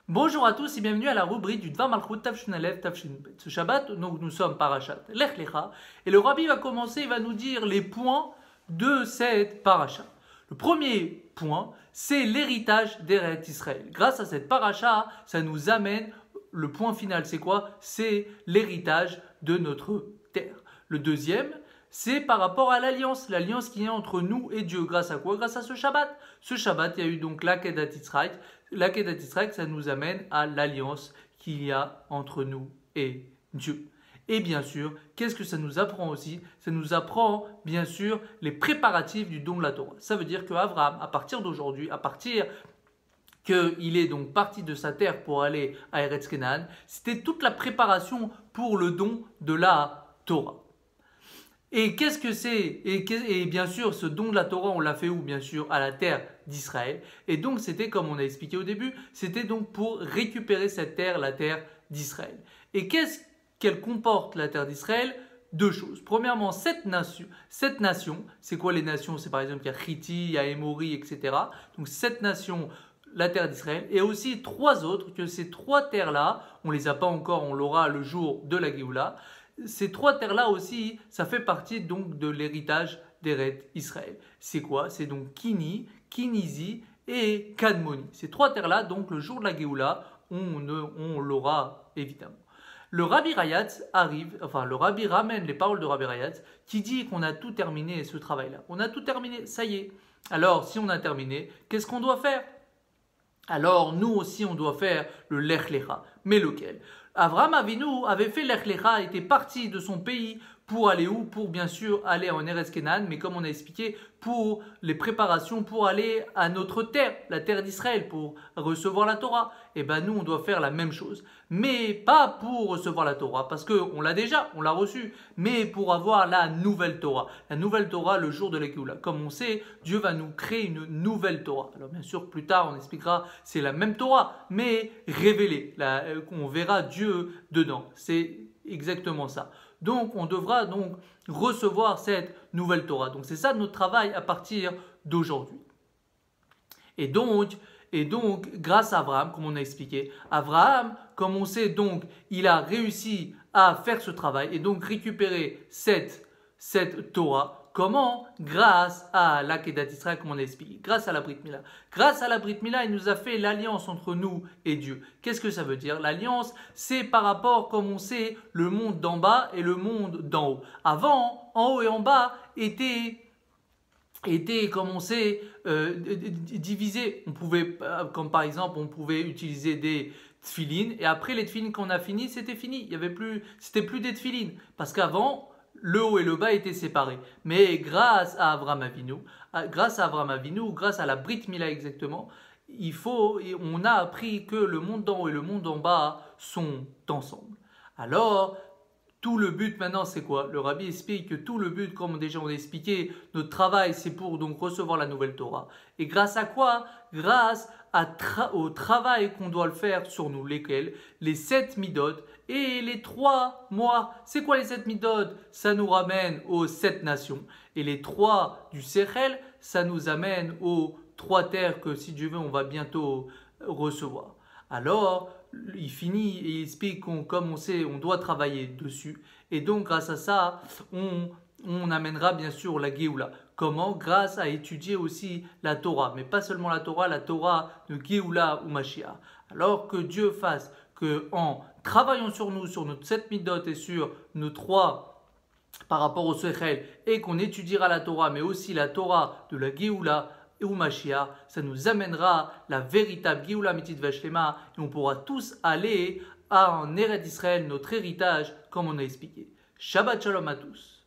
Bonjour à tous et bienvenue à la rubrique du Dvar Malchut Tafshin Aleph Tafshin Bet. Ce Shabbat, donc, nous sommes parashat Lech Lecha et le Rabbi va commencer, il va nous dire les points de cette paracha. Le premier point, c'est l'héritage d'Eretz Israël. Grâce à cette paracha, ça nous amène, le point final, c'est quoi? C'est l'héritage de notre terre. Le deuxième, c'est par rapport à l'alliance qui est entre nous et Dieu. Grâce à quoi? Grâce à ce Shabbat. Ce Shabbat, il y a eu donc l'Akedat Yitzhak. L'Akedat Yitzhak, ça nous amène à l'alliance qu'il y a entre nous et Dieu. Et bien sûr, qu'est-ce que ça nous apprend aussi? Ça nous apprend, bien sûr, les préparatifs du don de la Torah. Ça veut dire qu'Abraham, à partir d'aujourd'hui, à partir qu'il est donc parti de sa terre pour aller à Eretz Kenan, c'était toute la préparation pour le don de la Torah. Et qu'est-ce que c'est? Et bien sûr, ce don de la Torah, on l'a fait où? Bien sûr, à la terre d'Israël. Et donc, c'était, comme on a expliqué au début, c'était donc pour récupérer cette terre, la terre d'Israël. Et qu'est-ce qu'elle comporte, la terre d'Israël? Deux choses. Premièrement, cette nation, c'est quoi les nations? C'est par exemple, il y a Chiti, il y a Émori, etc. Donc, cette nation, la terre d'Israël, et aussi trois autres, que ces trois terres-là, on ne les a pas encore, on l'aura le jour de la Géoula. Ces trois terres-là aussi, ça fait partie donc de l'héritage d'Eretz Israël. C'est quoi? C'est donc Kini, Kinizi et Kadmoni. Ces trois terres-là, donc le jour de la Géoula, on l'aura évidemment. Le Rabbi Rayatz le Rabbi ramène les paroles de Rabbi Rayatz qui dit qu'on a tout terminé ce travail-là. On a tout terminé, ça y est. Alors, si on a terminé, qu'est-ce qu'on doit faire? Alors, nous aussi, on doit faire le Lech Lecha. Mais lequel? Avraham Avinu avait fait Lech Lecha, était parti de son pays pour aller où? Pour bien sûr aller en Eretz Kenan, mais comme on a expliqué, pour les préparations pour aller à notre terre, la terre d'Israël, pour recevoir la Torah. Et bien nous, on doit faire la même chose. Mais pas pour recevoir la Torah, parce qu'on l'a déjà, on l'a reçue, mais pour avoir la nouvelle Torah. La nouvelle Torah le jour de la Géoula. Comme on sait, Dieu va nous créer une nouvelle Torah. Alors bien sûr, plus tard, on expliquera, c'est la même Torah, mais révélée. On verra Dieu dedans. C'est exactement ça. Donc, on devra donc recevoir cette nouvelle Torah. Donc, c'est ça notre travail à partir d'aujourd'hui. Et donc, grâce à Abraham, comme on a expliqué, Abraham, comme on sait, donc, il a réussi à faire ce travail et donc récupérer cette Torah. Comment? Grâce à l'Akedat Yitzhak, comme on a expliqué, grâce à la Brit Mila. Grâce à la Brit Mila, il nous a fait l'alliance entre nous et Dieu. Qu'est-ce que ça veut dire? L'alliance, c'est par rapport, comme on sait, le monde d'en bas et le monde d'en haut. Avant, en haut et en bas étaient comme on sait, divisés. On pouvait, comme par exemple, on pouvait utiliser des tfilines et après les tfilines qu'on a fini, c'était fini. C'était plus des tfilines parce qu'avant, le haut et le bas étaient séparés. Mais grâce à Avraham Avinu, grâce à la Brit Mila exactement, on a appris que le monde d'en haut et le monde d'en bas sont ensemble. Alors, tout le but maintenant, c'est quoi? Le Rabbi explique que tout le but, comme déjà on a expliqué, notre travail, c'est pour donc recevoir la nouvelle Torah. Et grâce à quoi? Grâce au travail qu'on doit le faire sur nous, lesquels? Les 7 midot et les 3 mois. C'est quoi les 7 midot? Ça nous ramène aux 7 nations. Et les 3 du Sechel, ça nous amène aux 3 terres que, si Dieu veut, on va bientôt recevoir. Alors, il finit et il explique comme on sait, on doit travailler dessus. Et donc, grâce à ça, on amènera bien sûr la Géoula. Comment? Grâce à étudier aussi la Torah. Mais pas seulement la Torah de Géoula ou Mashiach. Alors que Dieu fasse qu'en travaillant sur nous, sur notre 7 midot et sur nos 3 par rapport au Sechel, et qu'on étudiera la Torah, mais aussi la Torah de la Géoula ou Mashiach, ça nous amènera la véritable Géoula Mitit Vashlema et on pourra tous aller en Eretz Israël, notre héritage, comme on a expliqué. Shabbat Shalom à tous.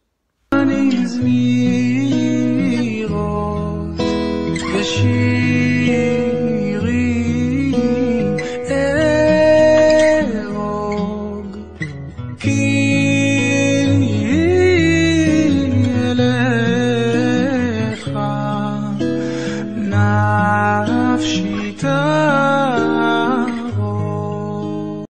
Ki